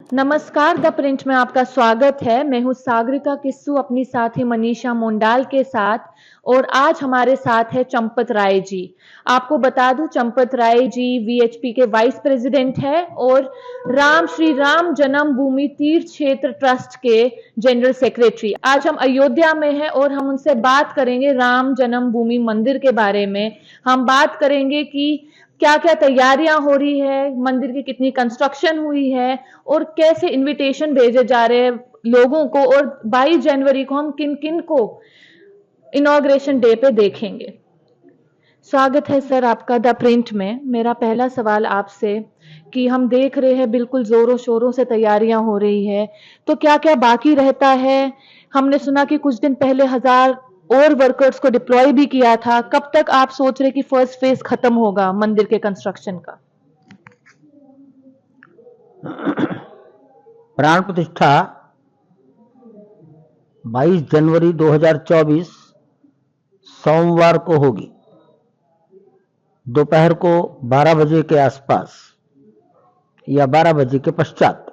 नमस्कार, the print में आपका स्वागत है। मैं हूँ सागरिका किस्सू अपनी साथी मनीषा मोंडाल के साथ, और आज हमारे साथ है चंपत राय जी। आपको बता दूं, चंपत राय जी वीएचपी के वाइस प्रेसिडेंट है और श्री राम जन्मभूमि तीर्थ क्षेत्र ट्रस्ट के जनरल सेक्रेटरी। आज हम अयोध्या में हैं और हम उनसे बात करेंगे राम जन्मभूमि मंदिर के बारे में। हम बात करेंगे कि क्या क्या तैयारियां हो रही है, मंदिर की कितनी कंस्ट्रक्शन हुई है और कैसे इनविटेशन भेजे जा रहे हैं लोगों को, और 22 जनवरी को हम किन किन को इनॉग्रेशन डे पे देखेंगे। स्वागत है सर आपका द प्रिंट में। मेरा पहला सवाल आपसे कि हम देख रहे हैं बिल्कुल जोरों शोरों से तैयारियां हो रही है, तो क्या क्या बाकी रहता है? हमने सुना कि कुछ दिन पहले 1000 और वर्कर्स को डिप्लॉय भी किया था। कब तक आप सोच रहे कि फर्स्ट फेज खत्म होगा मंदिर के कंस्ट्रक्शन का? प्राण प्रतिष्ठा 22 जनवरी 2024 सोमवार को होगी, दोपहर को 12 बजे के आसपास या 12 बजे के पश्चात।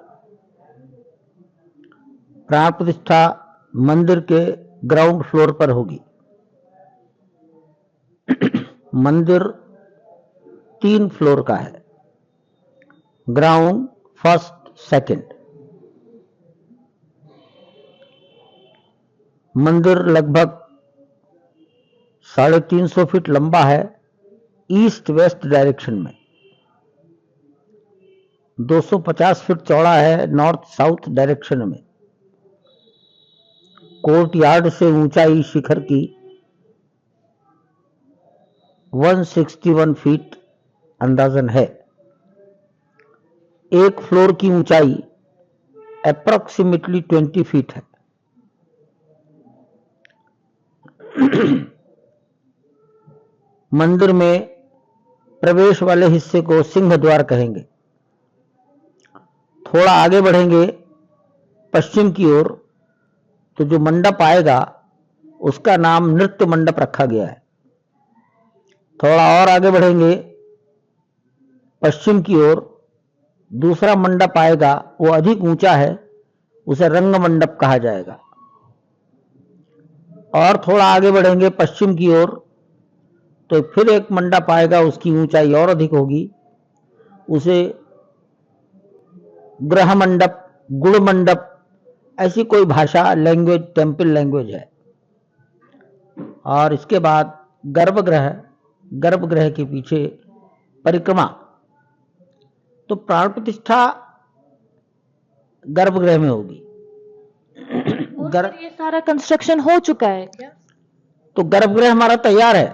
प्राण प्रतिष्ठा मंदिर के ग्राउंड फ्लोर पर होगी। मंदिर 3 फ्लोर का है, ग्राउंड, फर्स्ट, सेकंड। मंदिर लगभग 350 फीट लंबा है, ईस्ट वेस्ट डायरेक्शन में। 250 फीट चौड़ा है, नॉर्थ साउथ डायरेक्शन में। कोर्ट यार्ड से ऊंचाई शिखर की 161 फीट अंदाजन है। एक फ्लोर की ऊंचाई अप्रोक्सीमेटली 20 फीट है। मंदिर में प्रवेश वाले हिस्से को सिंह द्वार कहेंगे। थोड़ा आगे बढ़ेंगे पश्चिम की ओर तो जो मंडप आएगा उसका नाम नृत्य मंडप रखा गया है। थोड़ा और आगे बढ़ेंगे पश्चिम की ओर, दूसरा मंडप आएगा, वो अधिक ऊंचा है, उसे रंग मंडप कहा जाएगा। और थोड़ा आगे बढ़ेंगे पश्चिम की ओर तो फिर एक मंडप आएगा, उसकी ऊंचाई और अधिक होगी, उसे ग्रह मंडप, गुड़ मंडप, ऐसी कोई भाषा, लैंग्वेज, टेम्पल लैंग्वेज है। और इसके बाद गर्भगृह, गर्भगृह के पीछे परिक्रमा। तो प्राण प्रतिष्ठा गर्भगृह में होगी। ये सारा कंस्ट्रक्शन हो चुका है क्या? तो गर्भगृह हमारा तैयार है,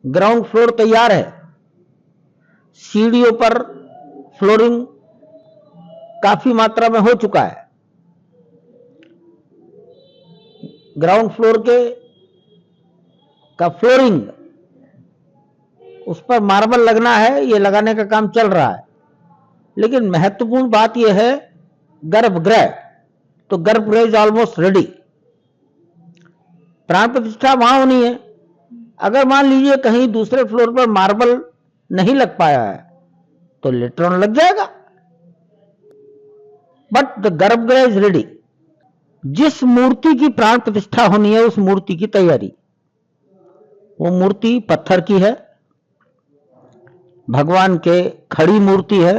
ग्राउंड फ्लोर तैयार है, सीढ़ियों पर फ्लोरिंग काफी मात्रा में हो चुका है। ग्राउंड फ्लोर के का फ्लोरिंग, उस पर मार्बल लगना है, ये लगाने का काम चल रहा है। लेकिन महत्वपूर्ण बात यह है गर्भगृह, तो गर्भगृह इज ऑलमोस्ट रेडी। प्राण प्रतिष्ठा वहां होनी है। अगर मान लीजिए कहीं दूसरे फ्लोर पर मार्बल नहीं लग पाया है तो लेटर ऑन लग जाएगा, बट द गर्भगृह इज रेडी। जिस मूर्ति की प्राण प्रतिष्ठा होनी है उस मूर्ति की तैयारी, वो मूर्ति पत्थर की है, भगवान के खड़ी मूर्ति है।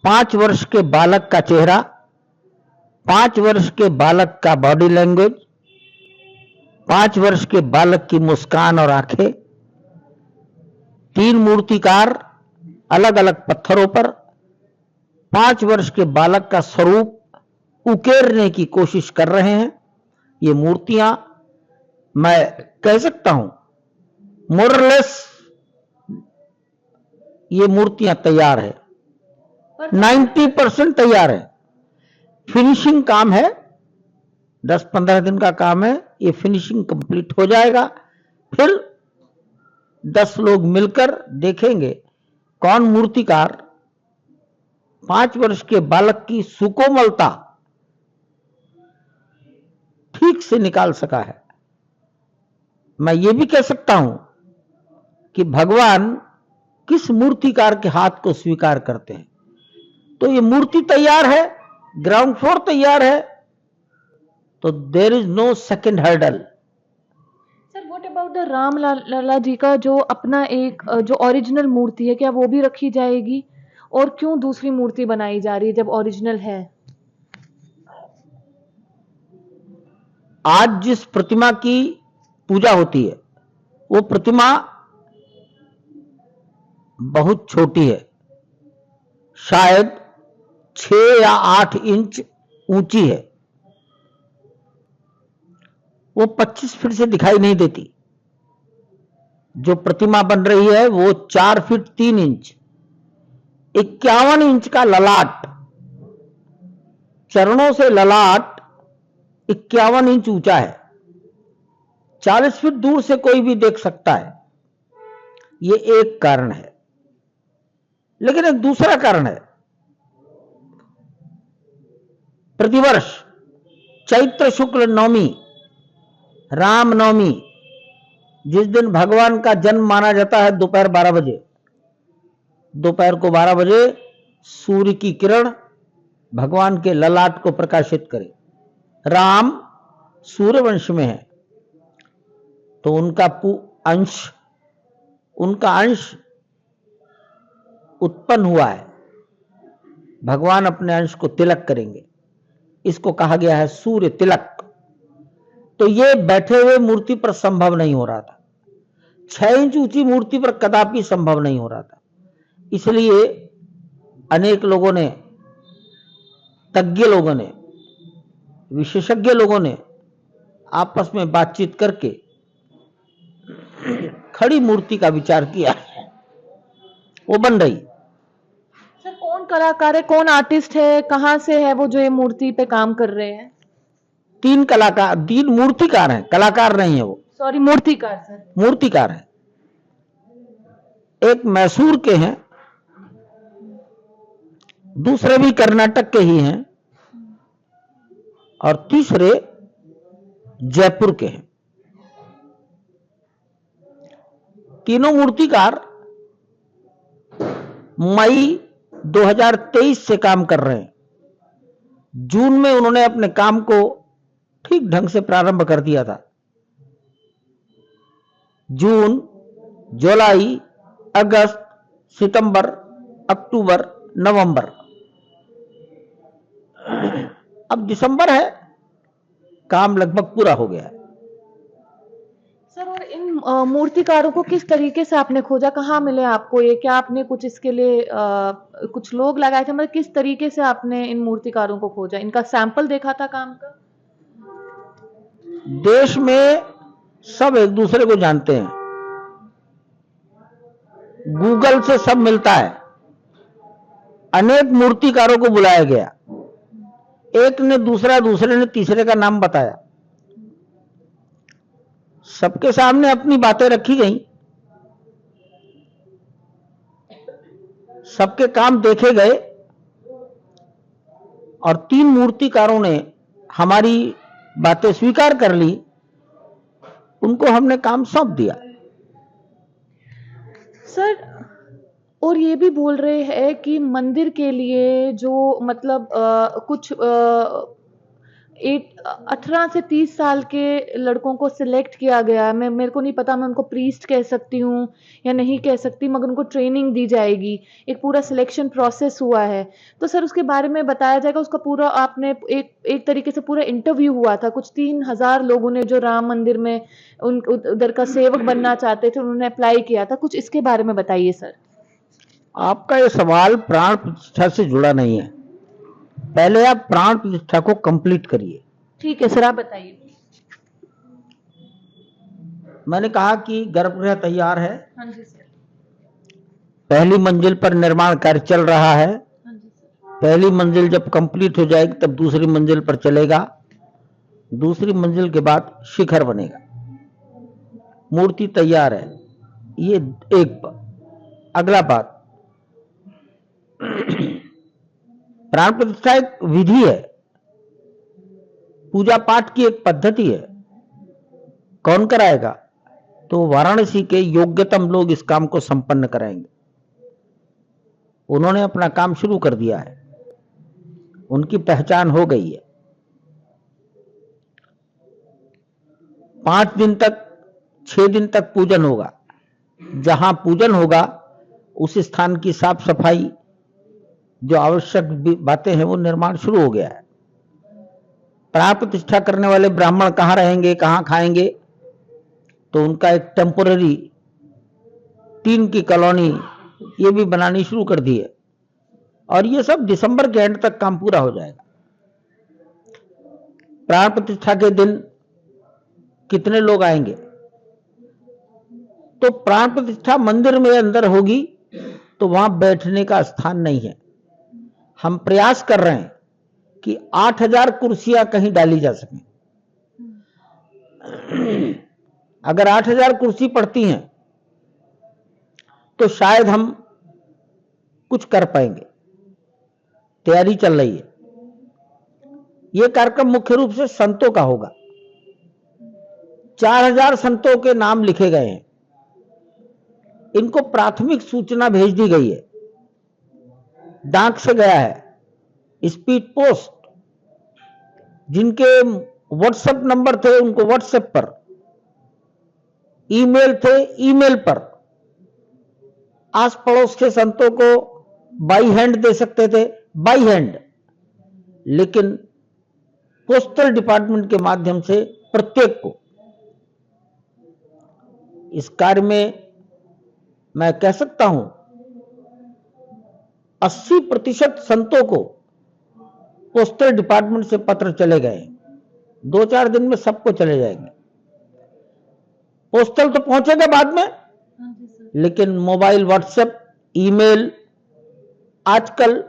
5 वर्ष के बालक का चेहरा, 5 वर्ष के बालक का बॉडी लैंग्वेज, 5 वर्ष के बालक की मुस्कान और आंखें। 3 मूर्तिकार अलग अलग पत्थरों पर 5 वर्ष के बालक का स्वरूप उकेरने की कोशिश कर रहे हैं। ये मूर्तियां, मैं कह सकता हूं, मोरलेस ये मूर्तियां तैयार है, 90% तैयार है। फिनिशिंग काम है, 10-15 दिन का काम है, ये फिनिशिंग कंप्लीट हो जाएगा। फिर 10 लोग मिलकर देखेंगे कौन मूर्तिकार 5 वर्ष के बालक की सुकोमलता ठीक से निकाल सका है। मैं ये भी कह सकता हूं कि भगवान किस मूर्तिकार के हाथ को स्वीकार करते हैं। तो ये मूर्ति तैयार है, ग्राउंड फ्लोर तैयार है, तो there is no second hurdle. Sir what about the Ram Lalla ji का जो अपना एक जो ओरिजिनल मूर्ति है, क्या वो भी रखी जाएगी? और क्यों दूसरी मूर्ति बनाई जा रही है जब ओरिजिनल है? आज जिस प्रतिमा की पूजा होती है वो प्रतिमा बहुत छोटी है, शायद 6 या 8 इंच ऊंची है। वो 25 फीट से दिखाई नहीं देती। जो प्रतिमा बन रही है वो 4 फीट 3 इंच, 51 इंच का ललाट, चरणों से ललाट 51 इंच ऊंचा है। 40 फीट दूर से कोई भी देख सकता है। ये एक कारण है। लेकिन एक दूसरा कारण है। प्रतिवर्ष चैत्र शुक्ल नवमी, राम नवमी, जिस दिन भगवान का जन्म माना जाता है, दोपहर 12 बजे, दोपहर को 12 बजे सूर्य की किरण भगवान के ललाट को प्रकाशित करे। राम सूर्यवंश में है, तो उनका अंश उत्पन्न हुआ है। भगवान अपने अंश को तिलक करेंगे, इसको कहा गया है सूर्य तिलक। तो ये बैठे हुए मूर्ति पर संभव नहीं हो रहा था। 6 इंच ऊंची मूर्ति पर कदापि संभव नहीं हो रहा था। इसलिए अनेक लोगों ने, तज्ञ लोगों ने, विशेषज्ञ लोगों ने आपस में बातचीत करके खड़ी मूर्ति का विचार किया, वो बन रही। सर कौन कलाकार है, कौन आर्टिस्ट है, कहाँ से है वो जो ये मूर्ति पे काम कर रहे हैं? 3 मूर्तिकार हैं, कलाकार नहीं है वो। सॉरी, मूर्तिकार सर। मूर्तिकार है। एक मैसूर के हैं, दूसरे भी कर्नाटक के ही हैं, और तीसरे जयपुर के हैं। तीनों मूर्तिकार मई 2023 से काम कर रहे हैं। जून में उन्होंने अपने काम को ठीक ढंग से प्रारंभ कर दिया था। जून, जुलाई, अगस्त, सितंबर, अक्टूबर, नवंबर, अब दिसंबर है, काम लगभग पूरा हो गया है। सर और इन मूर्तिकारों को किस तरीके से आपने खोजा, कहाँ मिले आपको ये? क्या आपने कुछ इसके लिए कुछ लोग लगाए थे? मतलब किस तरीके से आपने इन मूर्तिकारों को खोजा? इनका सैंपल देखा था काम का? देश में सब एक दूसरे को जानते हैं, गूगल से सब मिलता है। अनेक मूर्तिकारों को बुलाया गया, एक ने दूसरा, दूसरे ने तीसरे का नाम बताया, सबके सामने अपनी बातें रखी गई, सबके काम देखे गए, और 3 मूर्तिकारों ने हमारी बातें स्वीकार कर ली। उनको हमने काम सौंप दिया। सर और ये भी बोल रहे हैं कि मंदिर के लिए जो मतलब कुछ 18 से 30 साल के लड़कों को सिलेक्ट किया गया है। मेरे को नहीं पता मैं उनको प्रीस्ट कह सकती हूँ या नहीं कह सकती, मगर उनको ट्रेनिंग दी जाएगी। एक पूरा सिलेक्शन प्रोसेस हुआ है, तो सर उसके बारे में बताया जाएगा। उसका पूरा आपने एक तरीके से पूरा इंटरव्यू हुआ था। कुछ 3000 लोगों ने जो राम मंदिर में उधर का सेवक बनना चाहते थे, उन्होंने अप्लाई किया था। कुछ इसके बारे में बताइए सर। आपका ये सवाल प्राण प्रतिष्ठा से जुड़ा नहीं है। पहले आप प्राण प्रतिष्ठा को कंप्लीट करिए। ठीक है सर, आप बताइए। मैंने कहा कि गर्भगृह तैयार है। हाँ जी सर। पहली मंजिल पर निर्माण कार्य चल रहा है। हाँ जी सर। पहली मंजिल जब कंप्लीट हो जाएगी तब दूसरी मंजिल पर चलेगा। दूसरी मंजिल के बाद शिखर बनेगा। मूर्ति तैयार है, ये एक बात। अगला बात, प्राण प्रतिष्ठा एक विधि है, पूजा पाठ की एक पद्धति है। कौन कराएगा? तो वाराणसी के योग्यतम लोग इस काम को संपन्न कराएंगे। उन्होंने अपना काम शुरू कर दिया है। उनकी पहचान हो गई है। 5 दिन तक 6 दिन तक पूजन होगा। जहां पूजन होगा उस स्थान की साफ सफाई, जो आवश्यक बातें हैं, वो निर्माण शुरू हो गया है। प्राण प्रतिष्ठा करने वाले ब्राह्मण कहां रहेंगे, कहां खाएंगे, तो उनका एक टेम्पोररी टीन की कॉलोनी ये भी बनानी शुरू कर दी है, और ये सब दिसंबर के एंड तक काम पूरा हो जाएगा। प्राण प्रतिष्ठा के दिन कितने लोग आएंगे? तो प्राण प्रतिष्ठा मंदिर में अंदर होगी, तो वहां बैठने का स्थान नहीं है। हम प्रयास कर रहे हैं कि 8000 कुर्सियां कहीं डाली जा सकें। अगर 8000 कुर्सी पड़ती हैं तो शायद हम कुछ कर पाएंगे। तैयारी चल रही है। यह कार्यक्रम मुख्य रूप से संतों का होगा। 4000 संतों के नाम लिखे गए हैं। इनको प्राथमिक सूचना भेज दी गई है, डाक से गया है, स्पीड पोस्ट। जिनके व्हाट्सएप नंबर थे उनको व्हाट्सएप पर, ईमेल थे ईमेल पर। आस पड़ोस के संतों को बाई हैंड दे सकते थे, बाई हैंड, लेकिन पोस्टल डिपार्टमेंट के माध्यम से प्रत्येक को। इस कार्य में मैं कह सकता हूं 80% संतों को पोस्टल डिपार्टमेंट से पत्र चले गए। 2-4 दिन में सबको चले जाएंगे। पोस्टल तो पहुंचेगा बाद में, लेकिन मोबाइल, व्हाट्सएप, ईमेल, आजकल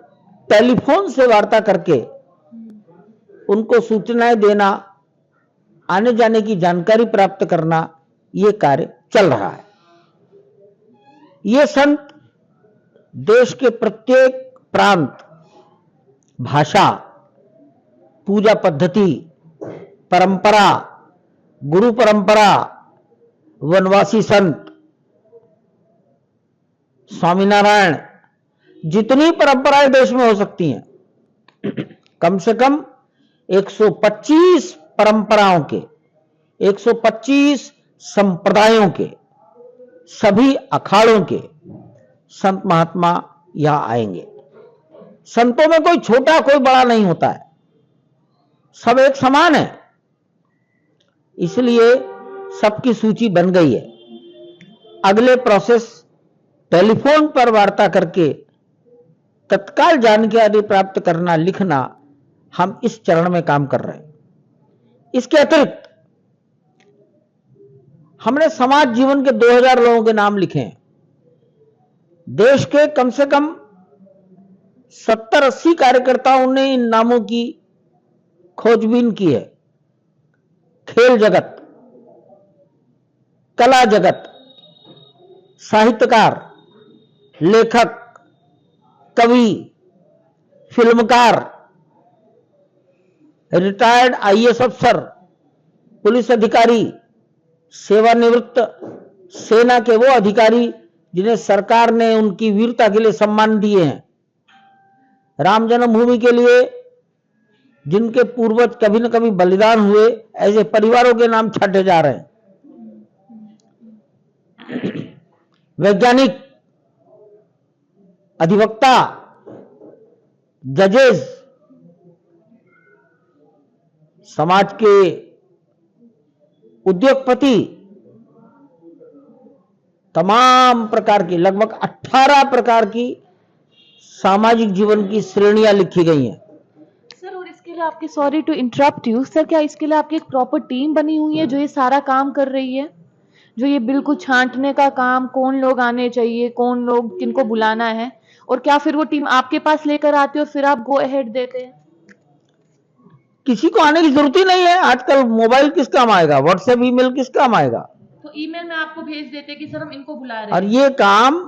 टेलीफोन से वार्ता करके उनको सूचनाएं देना, आने जाने की जानकारी प्राप्त करना, यह कार्य चल रहा है। ये संत देश के प्रत्येक प्रांत, भाषा, पूजा पद्धति, परंपरा, गुरु परंपरा, वनवासी संत, स्वामीनारायण, जितनी परंपराएं देश में हो सकती हैं, कम से कम 125 परंपराओं के, 125 संप्रदायों के, सभी अखाड़ों के संत महात्मा यहां आएंगे। संतों में कोई छोटा कोई बड़ा नहीं होता है, सब एक समान है। इसलिए सबकी सूची बन गई है। अगले प्रोसेस टेलीफोन पर वार्ता करके तत्काल जानकारी प्राप्त करना, लिखना, हम इस चरण में काम कर रहे हैं। इसके अतिरिक्त हमने समाज जीवन के 2000 लोगों के नाम लिखे हैं। देश के कम से कम 70-80 कार्यकर्ताओं ने इन नामों की खोजबीन की है। खेल जगत, कला जगत, साहित्यकार, लेखक, कवि, फिल्मकार, रिटायर्ड आईएएस अफसर, पुलिस अधिकारी, सेवानिवृत्त सेना के वो अधिकारी जिन्हें सरकार ने उनकी वीरता के लिए सम्मान दिए हैं, राम जन्मभूमि के लिए जिनके पूर्वज कभी न कभी बलिदान हुए, ऐसे परिवारों के नाम छाटे जा रहे हैं। वैज्ञानिक, अधिवक्ता, जजेस, समाज के उद्योगपति, तमाम प्रकार की, लगभग 18 प्रकार की सामाजिक जीवन की श्रेणियां लिखी गई हैं। सर, और इसके लिए आपकी, sorry to interrupt you sir, क्या इसके लिए आपकी एक प्रॉपर टीम बनी हुई है जो ये सारा काम कर रही है, जो ये बिल्कुल छांटने का काम, कौन लोग आने चाहिए, कौन लोग, किनको बुलाना है, और क्या फिर वो टीम आपके पास लेकर आती है और फिर आप गो अहेड देते हैं? किसी को आने की जरूरत ही नहीं है। आजकल मोबाइल किस काम आएगा, व्हाट्सएप, ईमेल किस काम आएगा। तो ईमेल में आपको भेज देते कि सर हम इनको बुला रहे हैं। और ये काम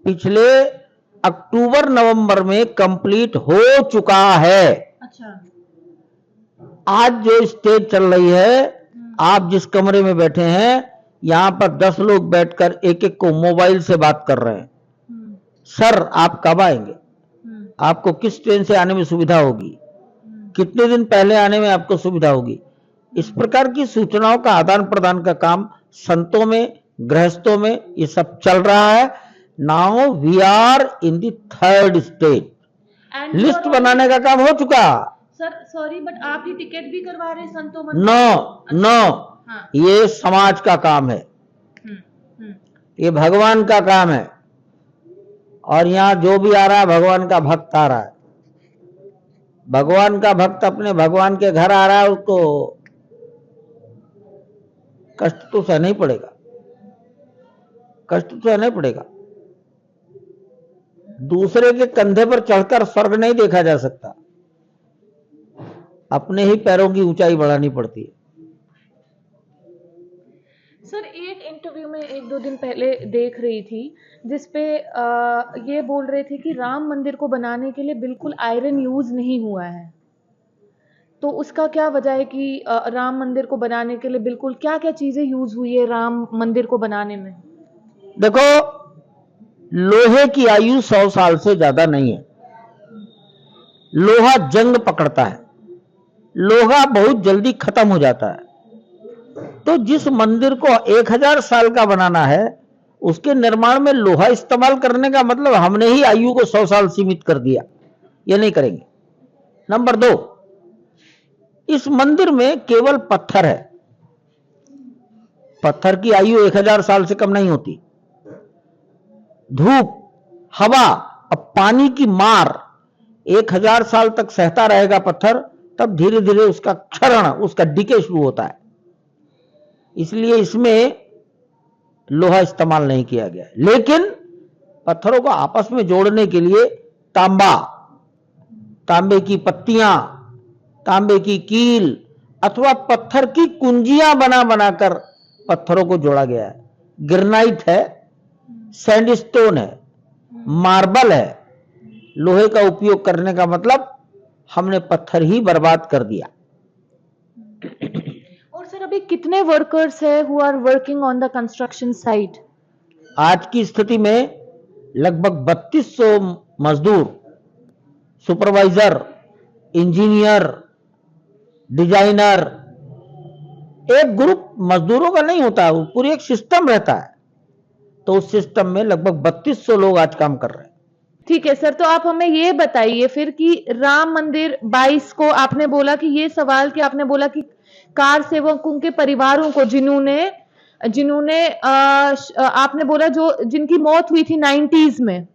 पिछले अक्टूबर नवंबर में कंप्लीट हो चुका है। अच्छा, आज जो स्टेज चल रही है, आप जिस कमरे में बैठे हैं, यहां पर 10 लोग बैठकर एक एक को मोबाइल से बात कर रहे हैं। सर आप कब आएंगे, आपको किस ट्रेन से आने में सुविधा होगी, कितने दिन पहले आने में आपको सुविधा होगी। इस प्रकार की सूचनाओं का आदान प्रदान का काम संतों में, गृहस्थों में ये सब चल रहा है। Now we are in the third stage. List बनाने का काम हो चुका। सर सॉरी, बट आप ही टिकट भी करवा रहे हैं संतों में? नो नो, हाँ। ये समाज का काम है, ये भगवान का काम है। और यहां जो भी आ रहा है भगवान का भक्त आ रहा है। भगवान का भक्त अपने भगवान के घर आ रहा है, उसको कष्ट तो सहना ही पड़ेगा, कष्ट तो सहना ही पड़ेगा। दूसरे के कंधे पर चढ़कर स्वर्ग नहीं देखा जा सकता, अपने ही पैरों की ऊंचाई बढ़ानी पड़ती है। सर एक इंटरव्यू में 1-2 दिन पहले देख रही थी जिसपे ये बोल रहे थे कि राम मंदिर को बनाने के लिए बिल्कुल आयरन यूज नहीं हुआ है, तो उसका क्या वजह है कि राम मंदिर को बनाने के लिए बिल्कुल क्या क्या चीजें यूज हुई है राम मंदिर को बनाने में? देखो, लोहे की आयु 100 साल से ज्यादा नहीं है। लोहा जंग पकड़ता है, लोहा बहुत जल्दी खत्म हो जाता है। तो जिस मंदिर को 1000 साल का बनाना है, उसके निर्माण में लोहा इस्तेमाल करने का मतलब हमने ही आयु को 100 साल सीमित कर दिया, ये नहीं करेंगे। नंबर 2, इस मंदिर में केवल पत्थर है। पत्थर की आयु 1000 साल से कम नहीं होती। धूप, हवा और पानी की मार 1000 साल तक सहता रहेगा पत्थर, तब धीरे धीरे उसका क्षरण, उसका डिके शुरू होता है। इसलिए इसमें लोहा इस्तेमाल नहीं किया गया। लेकिन पत्थरों को आपस में जोड़ने के लिए तांबा, तांबे की पत्तियां, तांबे की कील अथवा पत्थर की कुंजियां बना बनाकर पत्थरों को जोड़ा गया है। ग्रेनाइट है, सैंडस्टोन है, मार्बल है। लोहे का उपयोग करने का मतलब हमने पत्थर ही बर्बाद कर दिया। और सर अभी कितने वर्कर्स है who are working on the construction site? आज की स्थिति में लगभग 3200 मजदूर, सुपरवाइजर, इंजीनियर, डिजाइनर। एक ग्रुप मजदूरों का नहीं होता, वो पूरी एक सिस्टम रहता है। तो उस सिस्टम में लगभग 3200 लोग आज काम कर रहे हैं। ठीक है सर, तो आप हमें ये बताइए फिर कि राम मंदिर 22 को आपने बोला कि ये सवाल कि आपने बोला कि कार सेवकों के परिवारों को जिन्होंने आपने बोला जो जिनकी मौत हुई थी 90s में,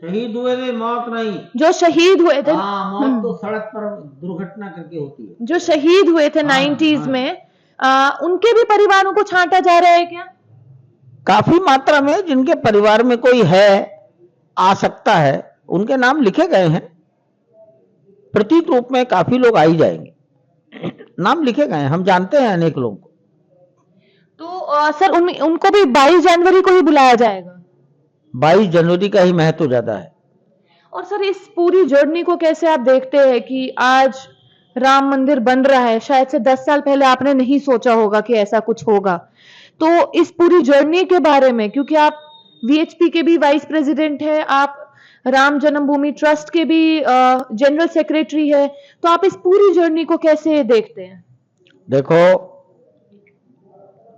शहीद हुए थे, मौत नहीं। जो शहीद हुए थे, मौत तो सड़क पर दुर्घटना करके होती है। जो शहीद हुए थे 90s में, उनके भी परिवारों को छांटा जा रहा है क्या? काफी मात्रा में जिनके परिवार में कोई है, आ सकता है, उनके नाम लिखे गए हैं। प्रतीक रूप में काफी लोग आ ही जाएंगे, नाम लिखे गए हैं, हम जानते हैं अनेक लोगों को। तो सर उनको भी 22 जनवरी को ही बुलाया जाएगा? 22 जनवरी का ही महत्व ज्यादा है। और सर इस पूरी जर्नी को कैसे आप देखते हैं कि आज राम मंदिर बन रहा है? शायद से 10 साल पहले आपने नहीं सोचा होगा कि ऐसा कुछ होगा। तो इस पूरी जर्नी के बारे में, क्योंकि आप वीएचपी के भी वाइस प्रेसिडेंट है, आप राम जन्मभूमि ट्रस्ट के भी जनरल सेक्रेटरी है, तो आप इस पूरी जर्नी को कैसे देखते हैं? देखो,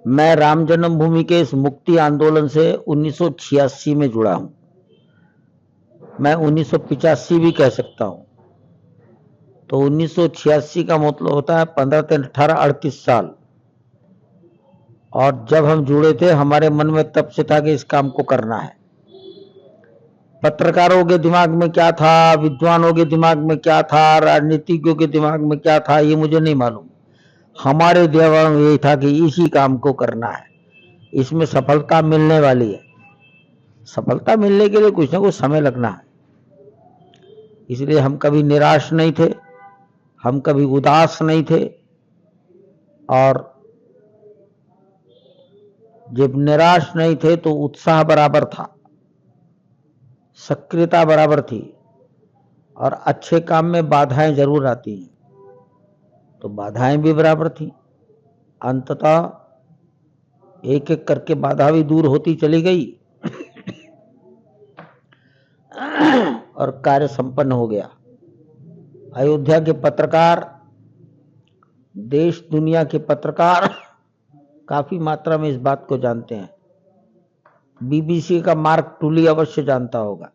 मैं राम जन्मभूमि के इस मुक्ति आंदोलन से 1986 में जुड़ा हूं। मैं 1985 भी कह सकता हूं। तो 1986 का मतलब होता है 15 से 18, 38 साल। और जब हम जुड़े थे, हमारे मन में तब से था कि इस काम को करना है। पत्रकारों के दिमाग में क्या था, विद्वानों के दिमाग में क्या था, राजनीतिज्ञों के दिमाग में क्या था, ये मुझे नहीं मालूम। हमारे दिमाग में यही था कि इसी काम को करना है, इसमें सफलता मिलने वाली है। सफलता मिलने के लिए कुछ ना कुछ समय लगना है। इसलिए हम कभी निराश नहीं थे, हम कभी उदास नहीं थे। और जब निराश नहीं थे तो उत्साह बराबर था, सक्रियता बराबर थी। और अच्छे काम में बाधाएं जरूर आती हैं, तो बाधाएं भी बराबर थी। अंततः एक एक करके बाधा भी दूर होती चली गई और कार्य संपन्न हो गया। अयोध्या के पत्रकार, देश दुनिया के पत्रकार काफी मात्रा में इस बात को जानते हैं। बीबीसी का मार्क टूली अवश्य जानता होगा,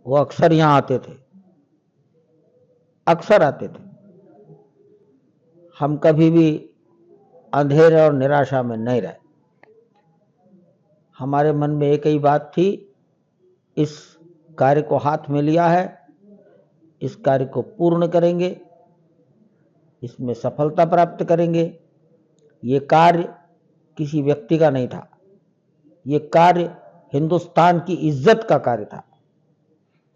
वो अक्सर यहां आते थे, अक्सर आते थे। हम कभी भी अंधेरे और निराशा में नहीं रहे। हमारे मन में एक ही बात थी, इस कार्य को हाथ में लिया है, इस कार्य को पूर्ण करेंगे, इसमें सफलता प्राप्त करेंगे। ये कार्य किसी व्यक्ति का नहीं था, ये कार्य हिंदुस्तान की इज्जत का कार्य था।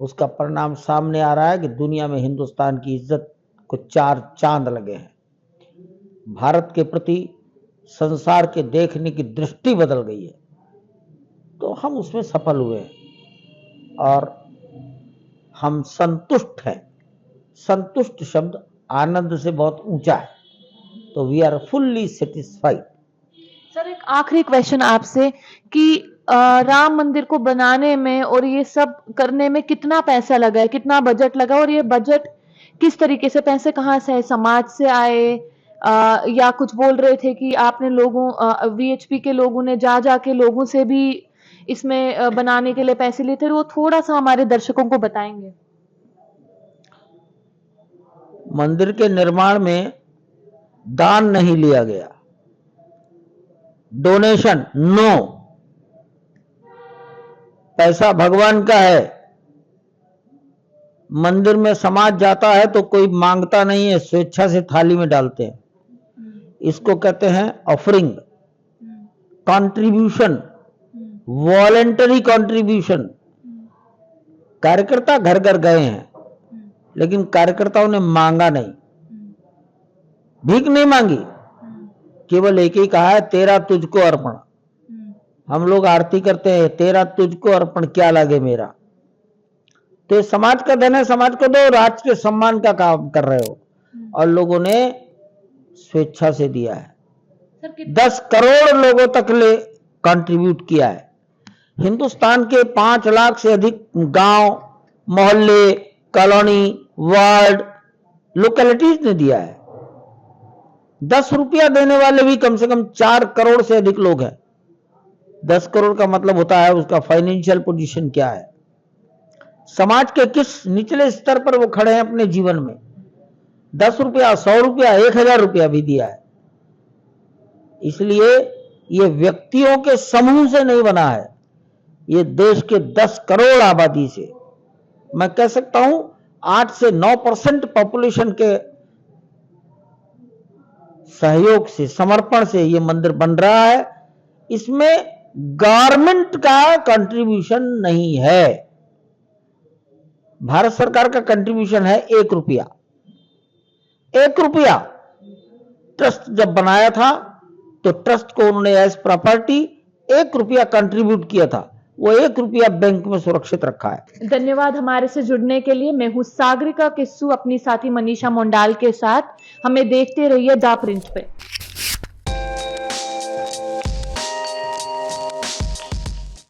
उसका परिणाम सामने आ रहा है कि दुनिया में हिंदुस्तान की इज्जत को 4 चांद लगे हैं। भारत के प्रति संसार के देखने की दृष्टि बदल गई है, तो हम उसमें सफल हुए हैं और हम संतुष्ट हैं। संतुष्ट शब्द आनंद से बहुत ऊंचा है, तो we are fully satisfied. Sir, एक आखिरी क्वेश्चन आपसे कि राम मंदिर को बनाने में और ये सब करने में कितना पैसा लगा है, कितना बजट लगा, और ये बजट किस तरीके से, पैसे कहाँ से आए, समाज से आए, या कुछ बोल रहे थे कि आपने लोगों वीएचपी के लोगों ने जा के लोगों से भी इसमें बनाने के लिए पैसे लिए थे, वो थोड़ा सा हमारे दर्शकों को बताएंगे। मंदिर के निर्माण में दान नहीं लिया गया, डोनेशन नो। पैसा भगवान का है। मंदिर में समाज जाता है तो कोई मांगता नहीं है, स्वेच्छा से थाली में डालते हैं। इसको कहते हैं ऑफरिंग, कंट्रीब्यूशन, वॉलेंटरी कंट्रीब्यूशन। कार्यकर्ता घर घर गए हैं, लेकिन कार्यकर्ताओं ने मांगा नहीं, भीख नहीं मांगी, केवल एक ही कहा है, तेरा तुझको अर्पण। हम लोग आरती करते हैं, तेरा तुझको अर्पण क्या लागे मेरा। तो ये समाज का धन है, समाज को दो, राष्ट्र के सम्मान का काम कर रहे हो। और लोगों ने स्वेच्छा से दिया है। 10 करोड़ लोगों तक ले कंट्रीब्यूट किया है। हिंदुस्तान के 5 लाख से अधिक गांव, मोहल्ले, कॉलोनी, वार्ड, लोकेलिटीज ने दिया है। 10 रुपया देने वाले भी कम से कम 4 करोड़ से अधिक लोग हैं। 10 करोड़ का मतलब होता है उसका फाइनेंशियल पोजीशन क्या है, समाज के किस निचले स्तर पर वो खड़े हैं अपने जीवन में। 10 रुपया, 100 रुपया, 1000 रुपया भी दिया है। इसलिए ये व्यक्तियों के समूह से नहीं बना है, ये देश के 10 करोड़ आबादी से, मैं कह सकता हूं 8 से 9% पॉपुलेशन के सहयोग से, समर्पण से ये मंदिर बन रहा है। इसमें गवर्नमेंट का कंट्रीब्यूशन नहीं है। भारत सरकार का कंट्रीब्यूशन है 1 रुपया। 1 रुपया ट्रस्ट जब बनाया था तो ट्रस्ट को उन्होंने एज प्रॉपर्टी 1 रुपया कंट्रीब्यूट किया था, वो 1 रुपया बैंक में सुरक्षित रखा है। धन्यवाद हमारे से जुड़ने के लिए। मैं हूं सागरिका किस्सू अपनी साथी मनीषा मोंडाल के साथ। हमें देखते रहिए दा प्रिंट पे।